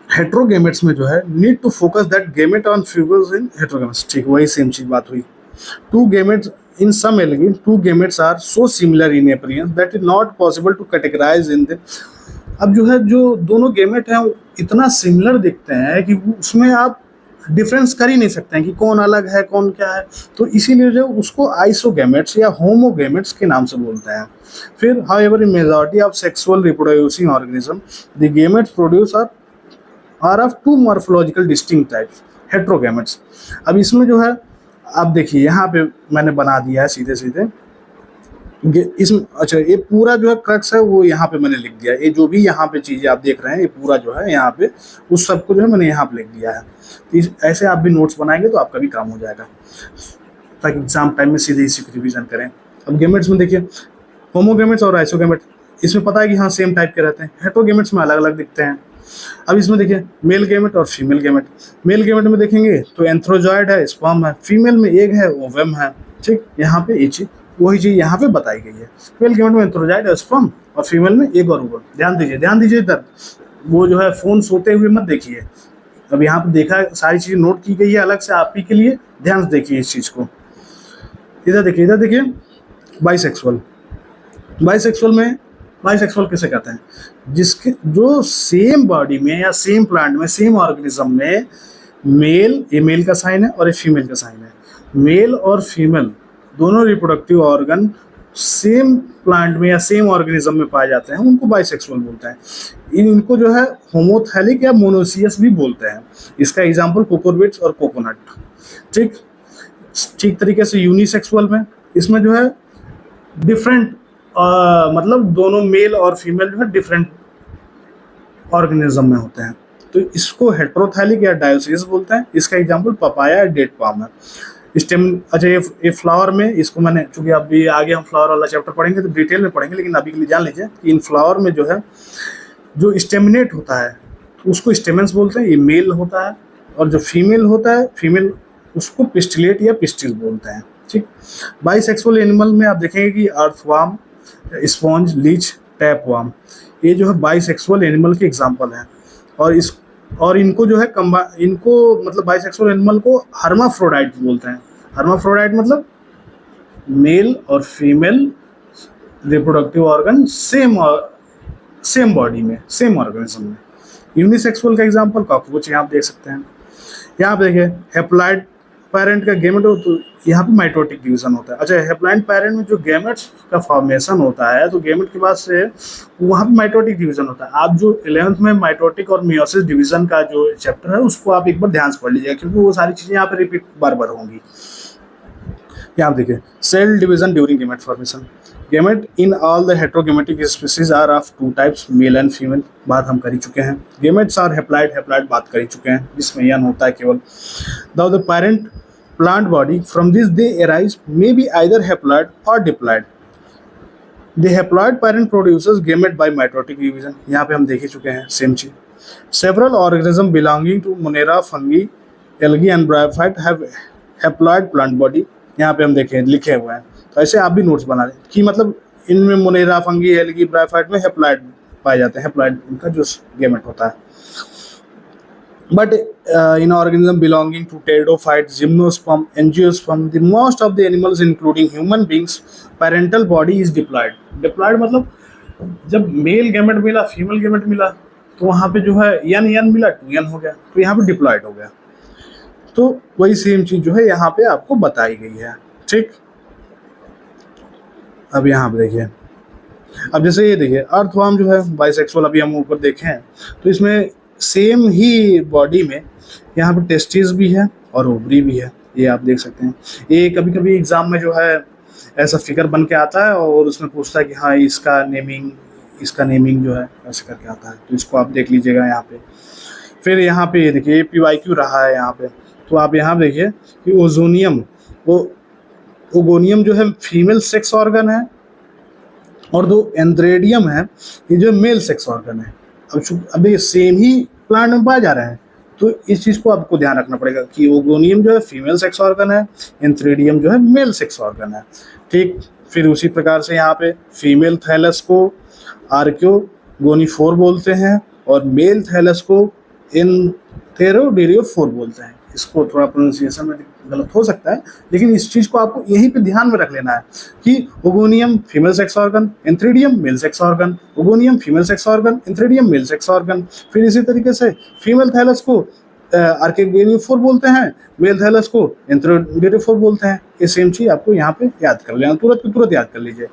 हेट्रोगैमेट्स में जो है need to focus that gamete on fungus in heterogametes, ठीक वही सेम चीज बात हुई। Two gametes in some algae, two gametes are so similar in appearance that it is not possible to categorize in them। अब जो है जो दोनों गेमेट हैं इतना सिमिलर दिखते हैं कि उसमें आप डिफरेंस कर ही नहीं सकते हैं कि कौन अलग है कौन क्या है, तो इसीलिए जो उसको आइसोगैमेट्स या होमोगैमेट्स के नाम से बोलते हैं। फिर however in majority of sexual reproducing organism the gametes produce are of two morphological distinct types heterogametes. अब इसमें जो है आप देखिए यहाँ पे मैंने बना दिया है सीधे सीधे इसमें। अच्छा, ये पूरा जो है क्रक्स है वो यहाँ पे मैंने लिख दिया। ये जो भी यहाँ पे चीज़ें आप देख रहे हैं ये पूरा जो है यहाँ पे उस सबको जो है मैंने यहाँ पे लिख दिया है। तो ऐसे आप भी नोट्स बनाएंगे तो आपका भी काम हो जाएगा, ताकि एग्जाम टाइम में सीधे इसी को रिविजन करें। अब गेमेट्स में देखिए होमोगैमेट्स और आइसोगैमेट, इसमें पता है कि हाँ सेम टाइप के रहते हैं। हेट्रोगैमेट्स में अलग अलग दिखते हैं। अब इसमें देखिए मेल गैमेट और फीमेल गैमेट। मेल गैमेट में देखेंगे तो एंथ्रोजॉइड है, स्पर्म है, फीमेल में एग है, ओवम है। ठीक, यहाँ पे ये चीज वही चीज यहाँ पे बताई गई है। मेल गैमेट में एंथ्रोजॉइड है, स्पर्म, और फीमेल में एग और ओवम। ध्यान दीजिए इधर, वो जो है फोन सोते हुए मत देखिए। अब यहाँ पे देखा सारी चीजें नोट की गई है अलग से आप ही के लिए, ध्यान से देखिए इस चीज को। इधर देखिए बाइसेक्सुअल में बाइसेक्सुअल किसे कहते हैं? जिसके जो सेम बॉडी में या सेम प्लांट में सेम ऑर्गेनिज्म में मेल, ये मेल का साइन है और ये फीमेल का साइन है, मेल और फीमेल दोनों रिप्रोडक्टिव ऑर्गन सेम प्लांट में या सेम ऑर्गेनिज्म में पाए जाते हैं, उनको बाइसेक्सुअल बोलते हैं। इनको जो है होमोथैलिक या मोनोसियस भी बोलते हैं। इसका एग्जांपल कोकोरबिट्स और कोकोनट। ठीक तरीके से यूनिसेक्सुअल में, इसमें जो है डिफरेंट मतलब दोनों मेल और फीमेल जो है डिफरेंट ऑर्गेनिज्म में होते हैं, तो इसको हेट्रोथैलिक या डायोसियस बोलते हैं। इसका एग्जांपल पपाया या डेट पाम है। स्टेम, अच्छा ये फ्लावर में, इसको मैंने, चूंकि अभी आगे हम फ्लावर वाला चैप्टर पढ़ेंगे तो डिटेल में पढ़ेंगे, लेकिन अभी के लिए जान लीजिए कि इन फ्लावर में जो है जो स्टेमिनेट होता है उसको स्टेमेंस बोलते हैं, ये मेल होता है, और जो फीमेल होता है फीमेल उसको पिस्टिलेट या पिस्टिल बोलते हैं। ठीक, बाइसेक्सुअल एनिमल में आप देखेंगे कि अर्थवार्म, स्पॉन्ज, लीच, टैपवार्म, ये जो है बाइसेक्सुअल एनिमल के एग्जाम्पल हैं। और इनको जो है इनको मतलब बाइसेक्सुअल एनिमल को हर्माफ्रोडाइट बोलते हैं। हर्माफ्रोडाइट मतलब मेल और female reproductive organ same body में, सेम ऑर्गेनिज्म में। यूनिसेक्सुअल का एग्जांपल कॉकरोच यहाँ आप देख सकते हैं। यहाँ पे देखिए हेप्लॉइड पेरेंट का गेमेट हो तो यहाँ पे माइटोटिक डिवीजन होता है। अच्छा, हेप्लॉइड पेरेंट में जो गेमेट्स का फॉर्मेशन होता है तो गेमेट के बाद से वहाँ पे माइटोटिक डिवीजन होता है। आप जो 11th में माइटोटिक और मियोसिस डिवीजन का जो चैप्टर है उसको आप एक बार ध्यान से पढ़ लीजिएगा, क्योंकि वो सारी चीज़ें यहाँ पे रिपीट बार बार होंगी। यहाँ आप देखिए cell division during gamete formation. Gamete in all the heterogametic species are of two types, male and female, बात हम कर ही चुके हैं। गेमेट्स आर हेप्लॉइड बात कर ही चुके हैं, जिसमें यन होता है केवल। The parent plant body, from this they arise, may be either haploid or diploid. The haploid parent produces gamete by mitotic division, यहाँ पे हम देख ही चुके हैं सेम चीज। Several organisms belonging to Monera, fungi, algae and bryophyte have haploid plant body, यहाँ पे हम देखें लिखे हुए हैं, तो ऐसे आप भी नोट्स बना लें कि मतलब इनमें मोनेरा, फंगी, एल्गी, ब्रायोफाइट में हेप्लॉइड पाए जाते हैं, हेप्लॉइड उनका जो गेमेट होता है। But in organism belonging to pteridophytes, gymnosperm, angiosperm, the most of the animals including human beings, parental body is diploid. Diploid मतलब जब मेल गेमेट मिला, फीमेल गेमेट मिला, तो वहाँ पे जो है यन मिला, 2n हो गया, तो यहाँ पे डिप्लॉइड हो गया। तो वही सेम चीज जो है यहाँ पे आपको बताई गई है। ठीक, अब यहाँ पे देखिए, अब जैसे ये देखिए अर्थवर्म जो है बाइसेक्सुअल, अभी हम ऊपर देखें तो इसमें सेम ही बॉडी में यहाँ पे टेस्टिस भी है और ओवरी भी है, ये आप देख सकते हैं। ये कभी कभी एग्जाम में जो है ऐसा फिगर बन के आता है और उसमें पूछता है कि हाँ इसका नेमिंग जो है ऐसे करके आता है, तो इसको आप देख लीजिएगा यहाँ पे। फिर यहाँ पे ये देखिए PYQ रहा है यहाँ पे, तो आप यहाँ देखिए कि ओगोनियम जो है फीमेल सेक्स ऑर्गन है, और जो एंथ्रेडियम है ये जो मेल सेक्स ऑर्गन है। अब ये सेम ही प्लांट में पाए जा रहे हैं, तो इस चीज़ को आपको ध्यान रखना पड़ेगा कि ओगोनियम जो है फीमेल सेक्स ऑर्गन है, एंथ्रेडियम जो है मेल सेक्स ऑर्गन है। ठीक, फिर उसी प्रकार से यहाँ पे फीमेल थैलस को आर्कियोगोनिफोर बोलते हैं और मेल थैलस को एंथेरोडेरियोफोर बोलते हैं। इसको थोड़ा प्रोनाउंसिएशन में गलत हो सकता है, लेकिन इस चीज़ को आपको यहीं पे ध्यान में रख लेना है कि oogonium female sex organ, antheridium male sex organ, oogonium female sex organ, antheridium male sex organ. फिर इसी तरीके से फीमेल थैलस को आर्कियोगोनिफोर बोलते हैं, मेल थैलस को एंथेरोडेरियोफोर बोलते हैं। ये सेम चीज़ आपको यहाँ पे याद कर लेना, तुरंत याद कर लीजिए।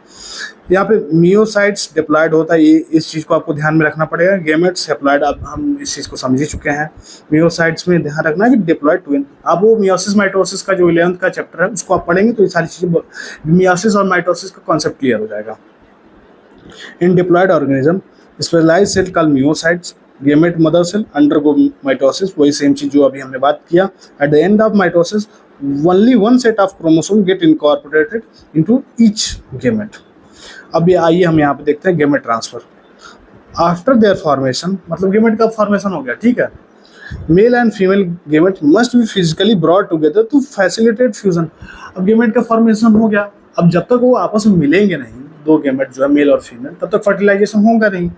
यहाँ पे मियोसाइट्स डिप्लॉइड होता है, ये इस चीज़ को आपको ध्यान में रखना पड़ेगा। गेमेट्स हेप्लॉइड, अब हम इस चीज़ को समझ ही चुके हैं। मियोसाइट्स में ध्यान रखना है कि डिप्लॉइड ट्विन। अब वो मियोसिस माइटोसिस का जो 11th का चैप्टर है उसको आप पढ़ेंगे तो ये सारी चीज़ें, मियोसिस और माइटोसिस का कॉन्सेप्ट क्लियर हो जाएगा। In diploid organism specialised cell called meiocytes, gamete mother cell undergo mitosis, वही सेम चीज जो अभी हमने बात किया। At the end of mitosis only one set of chromosome get incorporated into each gamete. अब ये आइए हम यहाँ पे देखते हैं gamete transfer after their formation, मतलब गेमेट का फॉर्मेशन हो गया, ठीक है। Male and female gamete must be physically brought together to facilitate fusion. अब गेमेट का फॉर्मेशन हो गया, अब जब तक वो आपस में मिलेंगे नहीं, दो गेमेट जो है मेल और फीमेल, तब तक फर्टिलाइजेशन होगा नहीं।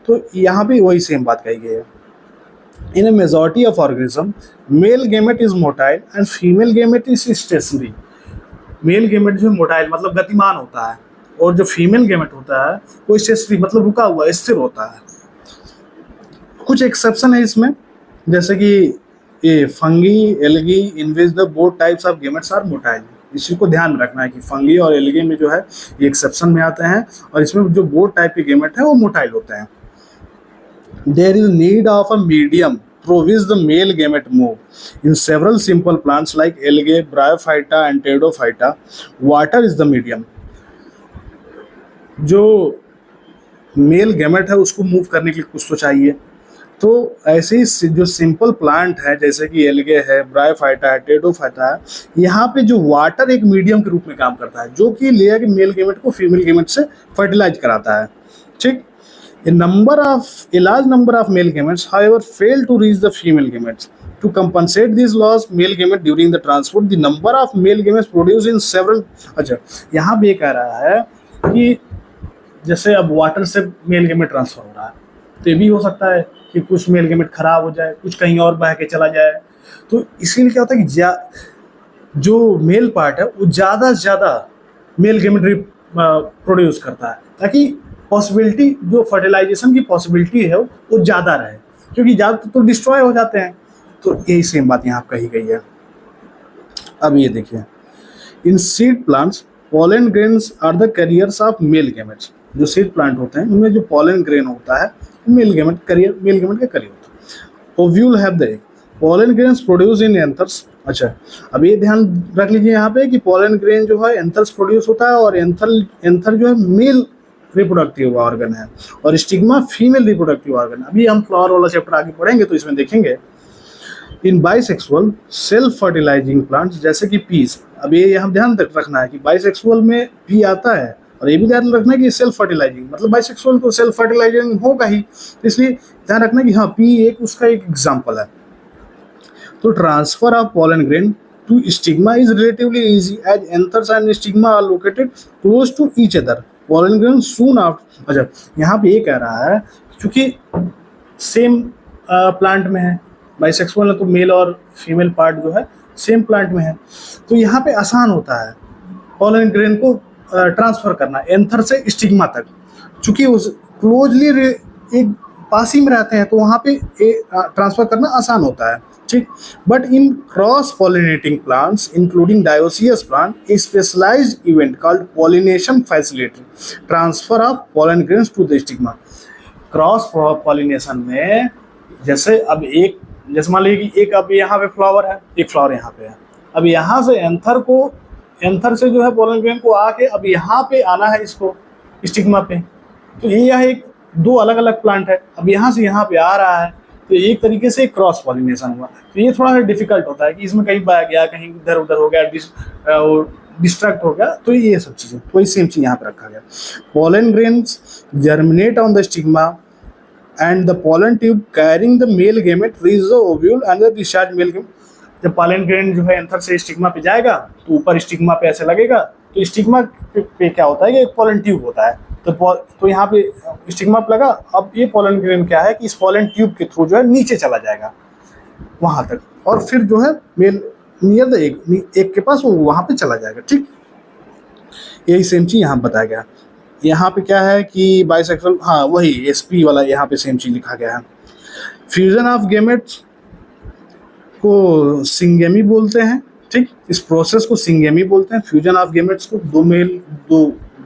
तो यहाँ पे वही सेम बात कही गई है। In a majority of organism male gamete is motile and female gamete is stationary. Male gamete जो मोटाइल मतलब गतिमान होता है और जो फीमेल गेमेट होता है वो स्टेशनरी मतलब रुका हुआ स्थिर होता है। कुछ एक्सेप्शन है इसमें, जैसे कि ये fungi, algae, in which the both types of gametes are motile. इसी को ध्यान में रखना है कि फंगी और एल्गी में जो है ये एक्सेप्शन में आते हैं, और इसमें जो बोथ टाइप के गेमेट हैं वो मोटाइल होते हैं। There is need of a medium through which the male gamete move. In several simple plants like algae, bryophyta and pteridophyta, water is the medium. जो मेल गैमेट है उसको move करने के लिए कुछ तो चाहिए। तो ऐसे ही जो सिंपल प्लांट है जैसे कि एल्गे है, ब्रायोफाइटा है, टेडोफाइटा है, यहाँ पे जो वाटर एक मीडियम के रूप में काम करता है, जो कि लेयर के मेल गैमेट को फीमेल गैमेट से फर्टिलाइज कराता है। ठीक, a large number of male gametes however fail to reach the female gametes. To compensate these lost male gametes during the transport, the number of male gametes produced in several। अच्छा, यहाँ भी कह रहा है कि जैसे अब वाटर से मेल गेमेट ट्रांसफर हो रहा है, तो ये भी हो सकता है कि कुछ मेल गेमेट खराब हो जाए, कुछ कहीं और बह के चला जाए। तो इसीलिए क्या होता है कि जो मेल पार्ट है वो ज़्यादा से ज़्यादा मेल गेमेट प्रोड्यूस करता है, ताकि पॉसिबिलिटी जो फर्टिलाइजेशन की पॉसिबिलिटी है वो ज़्यादा रहे, क्योंकि ज़्यादा तो डिस्ट्रॉय हो जाते हैं। तो यही सेम बात यहाँ कही गई है। अब ये देखिए, in seed plants pollen grains are the carriers of male gametes. जो सीड प्लांट होते हैं उनमें जो पॉलन ग्रेन होता है मेल गेमेट का कैरियर होता है। Ovule have the egg, pollen grains produce in anthers. अच्छा, अब ये ध्यान रख लीजिए यहाँ पे कि पॉलन ग्रेन जो है एंथर्स प्रोड्यूस होता है, और एंथर जो है मेल रिप्रोडक्टिव ऑर्गन है, और स्टिग्मा फीमेल रिप्रोडक्टिव ऑर्गन। अभी हम फ्लावर वाला चैप्टर आगे पढ़ेंगे तो इसमें देखेंगे। इन बाइसेक्सुअल सेल्फ फर्टिलाइजिंग प्लांट्स जैसे कि पीस। अब ये यहाँ ध्यान रखना है कि बाइसेक्सुअल में पी आता है, और ये भी ध्यान रखना है कि सेल्फ फर्टिलाइजिंग मतलब बाइसेक्सुअल तो सेल्फ फर्टिलाइजिंग होगा ही, तो इसलिए ध्यान रखना है कि हाँ पी एक उसका एक एग्जाम्पल है। तो transfer of pollen grain to stigma is relatively easy as anthers and stigma are located close to each other. Pollen grain soon after. अच्छा, यहाँ पे ये कह रहा है क्योंकि सेम प्लांट में है, बाइसेक्सुअल है तो मेल और फीमेल पार्ट जो है सेम प्लांट में है, तो यहाँ पे आसान होता है पॉलन ग्रेन को ट्रांसफर करना एंथर से स्टिग्मा तक, चूँकि उस क्लोजली एक पास ही में रहते हैं तो वहाँ पे ट्रांसफर करना आसान होता है। ठीक, but in cross pollinating plants including dioecious plant a specialised event called pollination facility transfer of pollen grains to the stigma. Cross pollination में जैसे अब एक, जैसे मान लीजिए कि एक अब यहाँ पे फ्लावर है, एक फ्लावर यहाँ पे है, अब यहाँ से एंथर से जो है पॉलन ग्रेन को आके अब यहाँ पे आना है इसको स्टिग्मा पे, तो ये यह एक दो अलग अलग प्लांट है, अब यहाँ से यहाँ पे आ रहा है, तो एक तरीके से क्रॉस पॉलिनेशन हुआ। तो ये थोड़ा सा डिफिकल्ट होता है कि इसमें कहीं बह गया, कहीं इधर उधर हो गया, डिस्ट्रैक्ट हो गया, तो ये सब चीज़ें तो ये सेम चीज़ यहाँ पे रखा गया। Pollen grains germinate on the stigma and the pollen tube carrying the male gamete reach the ovule and the discharge male gamete. जब पॉलन ग्रेन जो है एंथर से स्टिग्मा पे जाएगा तो ऊपर स्टिग्मा पे ऐसे लगेगा, तो स्टिग्मा पे क्या होता है कि एक पॉलन ट्यूब होता है, तो यहाँ पे स्टिग्मा पे लगा। अब ये पॉलन ग्रेन क्या है कि इस पॉलन ट्यूब के थ्रू जो है नीचे चला जाएगा वहाँ तक, और फिर जो है मेल नियर द एग के पास वो वहाँ पे चला जाएगा। ठीक, यही सेम चीज़ यहाँ बताया गया। यहाँ पे क्या है कि बाइसेक्सुअल, हाँ वही SP वाला यहाँ पे सेम चीज़ लिखा गया है। फ्यूजन ऑफ गेमेट्स को सिंगेमी बोलते हैं। ठीक, इस प्रोसेस को सिंगेमी बोलते हैं। फ्यूजन ऑफ गेमेट्स को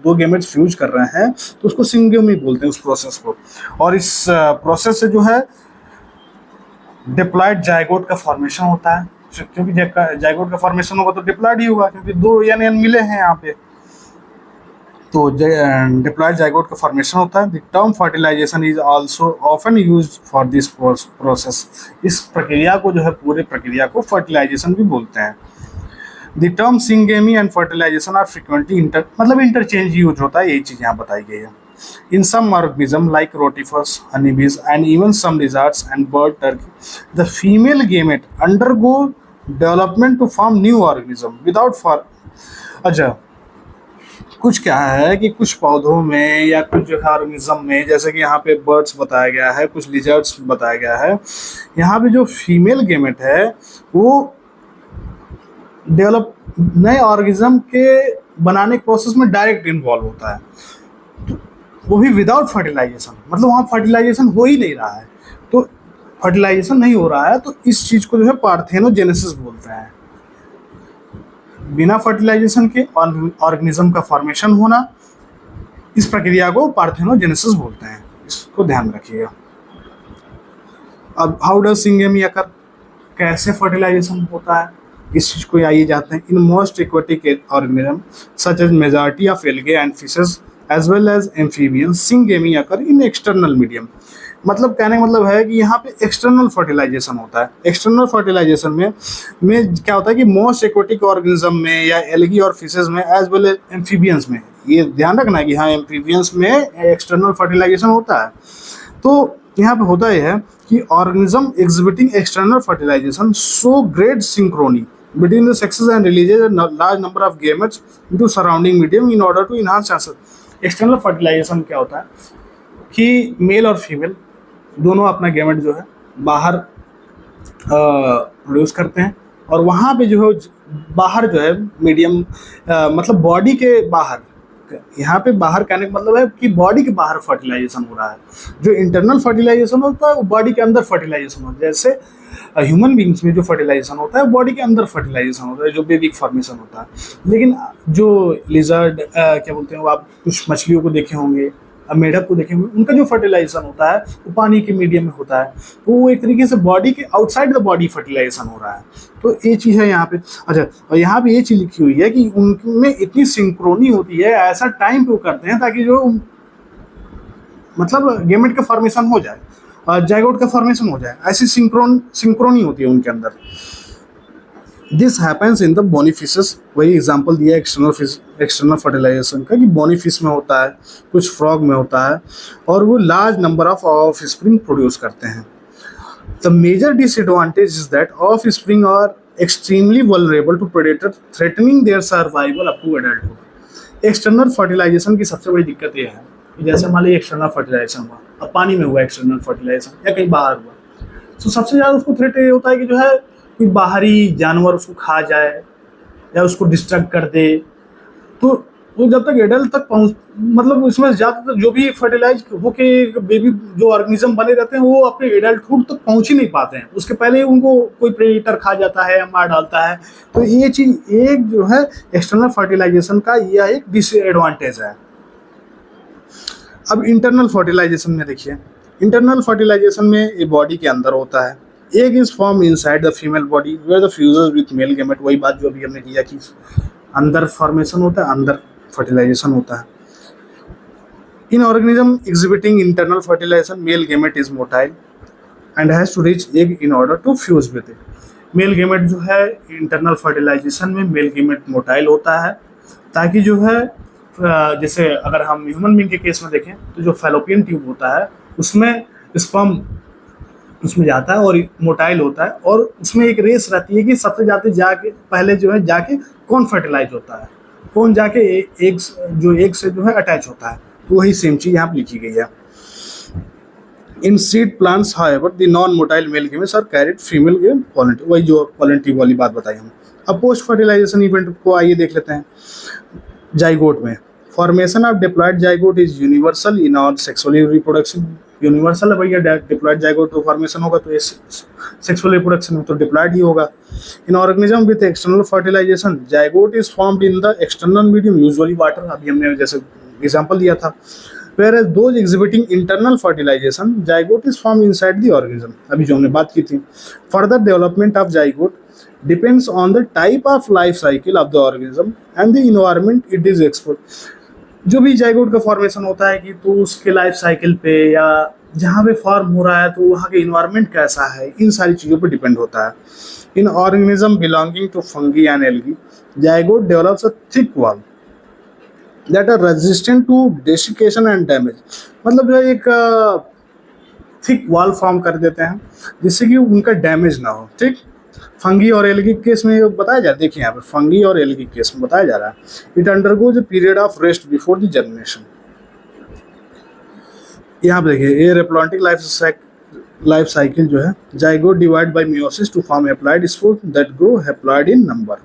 दो गेमेट्स फ्यूज कर रहे हैं तो उसको सिंगेमी बोलते हैं उस प्रोसेस को। और इस प्रोसेस से जो है डिप्लॉयड जाइगोट का फॉर्मेशन होता है, क्योंकि जाइगोट का फॉर्मेशन होगा तो डिप्लॉयड ही होगा, क्योंकि दो एन मिले हैं यहाँ पे, तो डिप्लॉयड जाइगोट का फॉर्मेशन होता है। The term fertilisation is also often used for this process. इस प्रक्रिया को जो है पूरे प्रक्रिया को फर्टिलाइजेशन भी बोलते हैं। The term syngamy and fertilisation are frequently मतलब इंटरचेंज यूज होता है, यही चीज़ यहाँ बताई गई है। In some organisms like rotifers, honeybees, and even some lizards and bird turkey, the female gamete undergo development to form new organism without अच्छा, कुछ क्या है कि कुछ पौधों में या कुछ जो है ऑर्गेनिज्म में, जैसे कि यहाँ पे बर्ड्स बताया गया है, कुछ लिजर्ड्स बताया गया है, यहाँ पे जो फीमेल गेमेट है वो डेवलप नए ऑर्गेनिज्म के बनाने के प्रोसेस में डायरेक्ट इन्वॉल्व होता है, तो वो भी विदाउट फर्टिलाइजेशन, मतलब वहाँ फर्टिलाइजेशन हो ही नहीं रहा है। तो फर्टिलाइजेशन नहीं हो रहा है तो इस चीज़ को जो है पार्थेनोजेनेसिस बोलते हैं। बिना फर्टिलाइजेशन के ऑर्गेनिज्म का फॉर्मेशन होना, इस प्रक्रिया को पार्थेनोजेनेसिस बोलते हैं, इसको ध्यान रखिएगा। अब हाउ डज सिंगेमी अकर, कैसे फर्टिलाइजेशन होता है, इस चीज को आइए जाते हैं। In most aquatic organism such as majority of algae and fishes as well as amphibians syngamy occur in external medium. मतलब कहने का मतलब है कि यहाँ पे एक्सटर्नल फर्टिलाइजेशन होता है। एक्सटर्नल फर्टिलाइजेशन में क्या होता है कि मोस्ट एक्वेटिक ऑर्गेनिज्म में या एल्गी और फिशेस में एज वेल एज एम्फीबियंस में, ये ध्यान रखना है कि हाँ एम्फीबियंस में एक्सटर्नल फर्टिलाइजेशन होता है। तो यहाँ पे होता यह है कि organism exhibiting external fertilisation show great synchrony between the sexes and releases a large number of gametes into surrounding medium in order to enhance chances। External fertilisation क्या होता है कि मेल और फीमेल दोनों अपना गैमेट जो है बाहर प्रोड्यूस करते हैं, और वहाँ पे जो है बाहर जो है मीडियम मतलब बॉडी के बाहर, यहाँ पे बाहर कहने का मतलब है कि बॉडी के बाहर फर्टिलाइजेशन हो रहा है। जो इंटरनल फर्टिलाइजेशन होता है वो बॉडी के अंदर फर्टिलाइजेशन होता है। जैसे ह्यूमन बींग्स में जो फर्टिलाइजेशन होता है वो बॉडी के अंदर फर्टिलाइजेशन होता है, जो बेबी फॉर्मेशन होता है। लेकिन जो लिजर्ड क्या बोलते हैं, वो आप कुछ मछलियों को देखे होंगे, मेढक को देखे होंगे, उनका जो फर्टिलाइजेशन होता है वो पानी के मीडियम में होता है। तो वो एक तरीके से बॉडी के आउटसाइड द बॉडी फर्टिलाइजेशन हो रहा है। तो ये चीज़ है यहाँ पे। अच्छा, और यहाँ पे ये चीज़ लिखी हुई है कि उनमें इतनी सिंक्रोनी होती है, ऐसा टाइम पे वो करते हैं ताकि जो मतलब गेमेट का फॉर्मेशन हो जाए, जाइगोट का फॉर्मेशन हो जाए, ऐसी सिंक्रोनी होती है उनके अंदर। This happens in the bony fishes, वही एग्जांपल दिया एक्सटर्नल फर्टिलाइजेशन का कि बोनी फिश में होता है, कुछ फ्रॉग में होता है, और वो large number of offspring produce करते हैं। The major disadvantage is that offspring are extremely vulnerable to predator threatening their survival up to adulthood. External fertilisation की सबसे बड़ी दिक्कत ये है कि जैसे मान लीजिए एक्सटर्नल फर्टिलाइजेशन हुआ, अब पानी में हुआ एक्सटर्नल फर्टिलाइजेशन या कहीं बाहर हुआ, तो सबसे ज़्यादा उसको थ्रेट ये होता है कि जो है कोई बाहरी जानवर उसको खा जाए या उसको डिस्टर्ब कर दे। तो वो जब तक एडल्ट तक पहुँच, मतलब उसमें ज़्यादातर जो भी फर्टिलाइज होके बेबी जो ऑर्गेनिज्म बने रहते हैं वो अपने एडल्टहुड तक पहुँच ही नहीं पाते हैं, उसके पहले ही उनको कोई प्रेडेटर खा जाता है या मार डालता है। तो ये चीज़ एक जो है एक्सटर्नल फर्टिलाइजेशन का यह एक डिसएडवांटेज है। अब इंटरनल फर्टिलाइजेशन में देखिए, इंटरनल फर्टिलाइजेशन में ये बॉडी के अंदर होता है। Egg is form inside the female body where the fuses with male gamete, वही बात जो अभी हमने किया कि अंदर फॉर्मेशन होता है, अंदर फर्टिलाइजेशन होता है। In organism exhibiting internal fertilisation male gamete is motile and has to reach egg in order to fuse with it. Male gamete जो है इंटरनल फर्टिलाइजेशन में मेल गैमेट मोटाइल होता है ताकि जो है जैसे अगर हम ह्यूमन बीइंग के केस में देखें तो जो फैलोपियन ट्यूब होता है उसमें स्पर्म उसमें जाता है और मोटाइल होता है, और उसमें एक रेस रहती है कि सबसे जाते जाके पहले जो है जाके कौन फर्टिलाइज होता है, कौन जाके एग जो एग से जो है अटैच होता है। तो वही सेम चीज़ यहाँ पर लिखी गई है। In seed plants however the non motile male gametes are carried female game pollen, वही जो पॉलन ट्यूब वाली बात बताई हम। अब पोस्ट फर्टिलाइजेशन इवेंट को आइए देख लेते हैं। जाइगोट में formation of diploid zygote is universal in all sexual reproduction. Universal है भैया, डिप्लॉयड जाइगोट तो फॉर्मेशन होगा तो सेक्सुअल रिप्रोडक्शन में तो डिप्लॉयड ही होगा। In organism with external fertilisation zygote is formed in the external medium usually water, अभी हमने जैसे एग्जांपल दिया था। whereas those exhibiting internal fertilization zygote is formed inside the organism, अभी जो हमने बात की थी। further development of zygote depends on the type of life cycle of the organism and the environment it is exposed। जो भी zygote का formation होता है कि तो उसके लाइफ साइकिल पे या जहाँ पे फॉर्म हो रहा है तो वहाँ के इन्वायरमेंट कैसा है, इन सारी चीज़ों पे डिपेंड होता है। In organism belonging to fungi and algae zygote develops a thick wall that are resistant to desiccation and damage, मतलब जो एक थिक वॉल फॉर्म कर देते हैं जिससे कि उनका डैमेज ना हो। ठीक, फंगी और एल्गी केस में बताया जा रहा है, देखिए यहाँ पे फंगी और एल्गी केस में बताया जा रहा है it undergoes a period of rest before the germination. यहाँ पे देखिए ये रिप्लांटिक लाइफ साइकिल जो है zygote divide by meiosis to form haploid spore that grow haploid in number.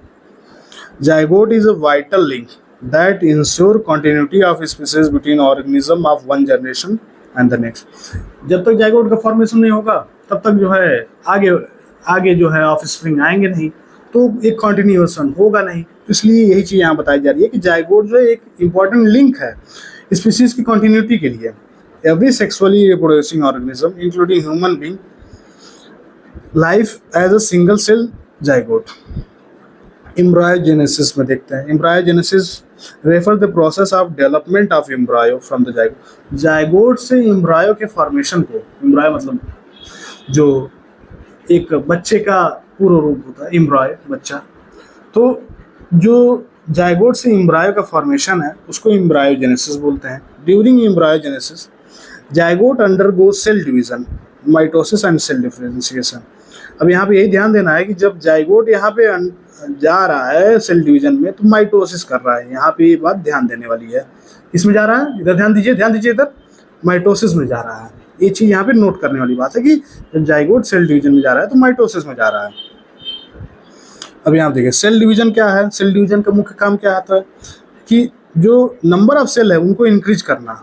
Zygote is a vital link that ensure continuity of species between organism of one generation and the next. जब तक zygote का formation नहीं होगा तब तक जो है आगे आगे जो है ऑफ स्प्रिंग आएंगे नहीं, तो एक कंटिन्यूएशन होगा नहीं। इसलिए यही चीज़ यहाँ बताई जा रही है कि जाइगोट जो है एक इम्पॉर्टेंट लिंक है स्पीसीज की कंटिन्यूटी के लिए। Every sexually reproducing organism including human being life as a single cell zygote. Embryogenesis में देखते हैं, embryogenesis refer the process of development of embryo from the zygote. Zygote से एम्ब्रायो के formation को, एम्ब्रायो मतलब जो एक बच्चे का पूर्व रूप होता है, एम्ब्रायो बच्चा, तो जो जाइगोट से एम्ब्रायो का फॉर्मेशन है उसको एम्ब्रायोजेनेसिस बोलते हैं। During embryogenesis zygote undergo cell division, mitosis and cell differentiation. अब यहाँ पे यही ध्यान देना है कि जब जाइगोट यहाँ पे जा रहा है सेल डिवीजन में तो माइटोसिस कर रहा है, यहाँ पे ये बात ध्यान देने वाली है। इसमें जा रहा है, इधर ध्यान दीजिए इधर माइटोसिस में जा रहा है। ये चीज़ यहाँ पे नोट करने वाली बात है कि जब जाइगोट सेल डिवीजन में जा रहा है तो माइटोसिस में जा रहा है। अब यहाँ देखिए सेल डिवीजन क्या है, सेल डिवीजन का मुख्य काम क्या आता है कि जो नंबर ऑफ सेल है उनको इंक्रीज करना,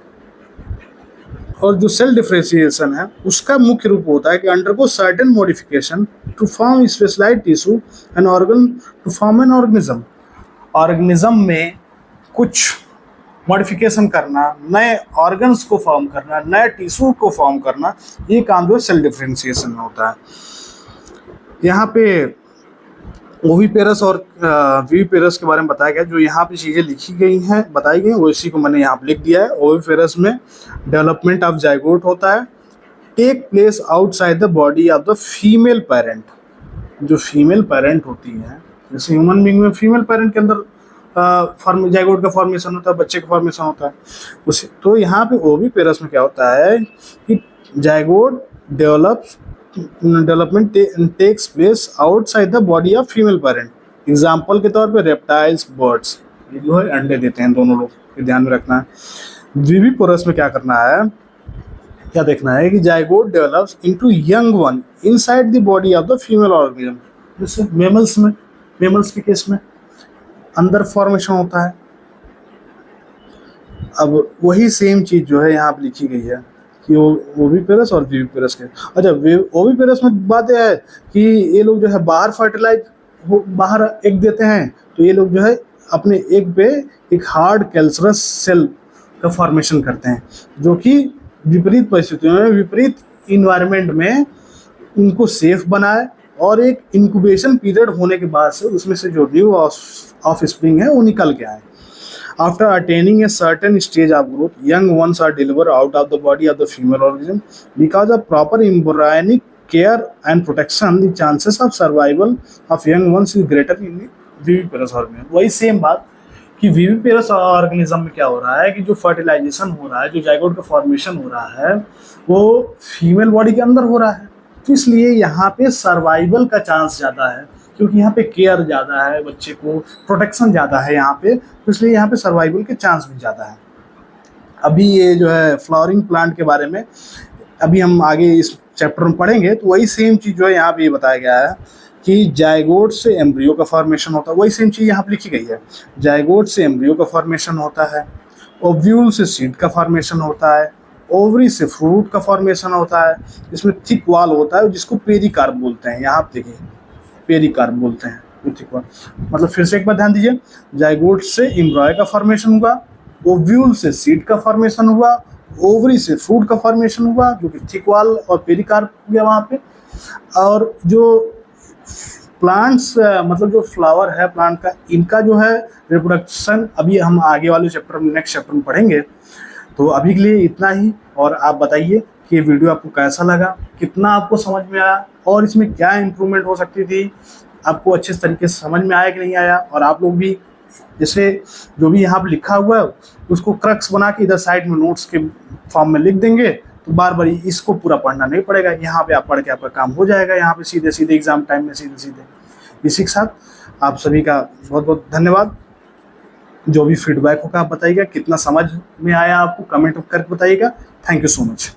और जो सेल डिफरेंशिएशन है उसका मुख्य रूप होता है कि undergo certain modification to form specialised tissue and organ to form an organism. Organism में कुछ मॉडिफिकेशन करना, नए ऑर्गन्स को फॉर्म करना, नए टिश्यू को फॉर्म करना, ये काम जो सेल डिफरेंशिएशन में होता है। यहाँ पे ओविपेरस और विविपेरस के बारे में बताया गया। जो यहाँ पे चीज़ें लिखी गई हैं, बताई गई, वो इसी को मैंने यहाँ पे लिख दिया है। ओविपेरस में डेवलपमेंट ऑफ जाइगोट होता है, take place outside the body of the female parent. जो फीमेल पेरेंट होती है, जैसे ह्यूमन बीइंग में फीमेल पेरेंट के अंदर जाइगोट का फॉर्मेशन होता है, बच्चे का फॉर्मेशन होता है उसे। तो यहाँ पे ओविपेरस में क्या होता है कि zygote development takes place outside the body of female parent. Example के तौर पे रेप्टाइल्स, बर्ड्स, ये जो है अंडे देते हैं दोनों लोग, ये ध्यान में रखना है। विविपोरस में क्या करना है, क्या देखना है कि zygote develops into young one inside the body of the female organism. जैसे मेमल्स में, मेमल्स के केस में अंदर फॉर्मेशन होता है। अब वही सेम चीज जो है यहाँ पे लिखी गई है कि ओविपेरस और विविपेरस के। अच्छा, ओविपेरस में बात यह है कि ये लोग जो है बाहर फर्टिलाइज बाहर एग देते हैं, तो ये लोग जो है अपने एग पे एक हार्ड कैल्सरस सेल का फॉर्मेशन करते हैं, जो कि विपरीत परिस्थितियों में, विपरीत इन्वायरमेंट में उनको सेफ बनाए और एक इंक्यूबेशन पीरियड होने के बाद से उसमें से जो न्यू ऑफ स्प्रिंग है वो निकल के आए। After attaining a certain stage of growth, young ones are delivered out of the body of the female organism. Because of proper embryonic care and protection, the chances of survival of young ones is greater in the viviparous organism. वही same बात कि viviparous organism में क्या हो रहा है कि जो फर्टिलाइजेशन हो रहा है, जो जाइगोट का फॉर्मेशन हो रहा है, वो फीमेल बॉडी के अंदर हो रहा है। तो इसलिए यहाँ पे सर्वाइवल का चांस ज़्यादा है, क्योंकि यहाँ पे केयर ज़्यादा है, बच्चे को प्रोटेक्शन ज़्यादा है यहाँ पे, तो इसलिए यहाँ पे सर्वाइवल के चांस भी ज़्यादा है। अभी ये जो है फ्लावरिंग प्लांट के बारे में अभी हम आगे इस चैप्टर में पढ़ेंगे, तो वही सेम चीज़ जो है यहाँ पे ये बताया गया है कि जाइगोट से एम्ब्रियो का फॉर्मेशन होता है। वही सेम चीज़ यहाँ पे लिखी गई है, जाइगोट से एम्ब्रियो का फॉर्मेशन होता है, ओव्यूल से सीड का फॉर्मेशन होता है, ओवरी से फ्रूट का फॉर्मेशन होता है। इसमें थिक वाल होता है जिसको पेरिकार्प बोलते हैं। यहाँ पे देखिए पेरिकार्प बोलते हैं थिक वाल। मतलब फिर से एक बार ध्यान दीजिए, जाइगोट से एम्ब्रियो का फॉर्मेशन हुआ, ओव्यूल से सीड का फॉर्मेशन हुआ, ओवरी से फ्रूट का फॉर्मेशन हुआ जो कि थिक वाल और पेरिकार्प हो गया वहाँ पे। और जो प्लांट्स मतलब जो फ्लावर है प्लांट का, इनका जो है रिप्रोडक्शन अभी हम आगे वाले चैप्टर में, नेक्स्ट चैप्टर में पढ़ेंगे। तो अभी के लिए इतना ही, और आप बताइए कि ये वीडियो आपको कैसा लगा, कितना आपको समझ में आया और इसमें क्या इम्प्रूवमेंट हो सकती थी, आपको अच्छे तरीके से समझ में आया कि नहीं आया। और आप लोग भी जैसे जो भी यहाँ पर लिखा हुआ है उसको क्रक्स बना के इधर साइड में नोट्स के फॉर्म में लिख देंगे, तो बार बार इसको पूरा पढ़ना नहीं पड़ेगा। यहाँ पे आप पढ़ के आपका काम हो जाएगा, यहाँ पे सीधे सीधे एग्जाम टाइम में सीधे सीधे। इसी के साथ आप सभी का बहुत बहुत धन्यवाद। जो भी फीडबैक होगा आप बताइएगा, कितना समझ में आया आपको कमेंट करके बताइएगा। Thank you so much.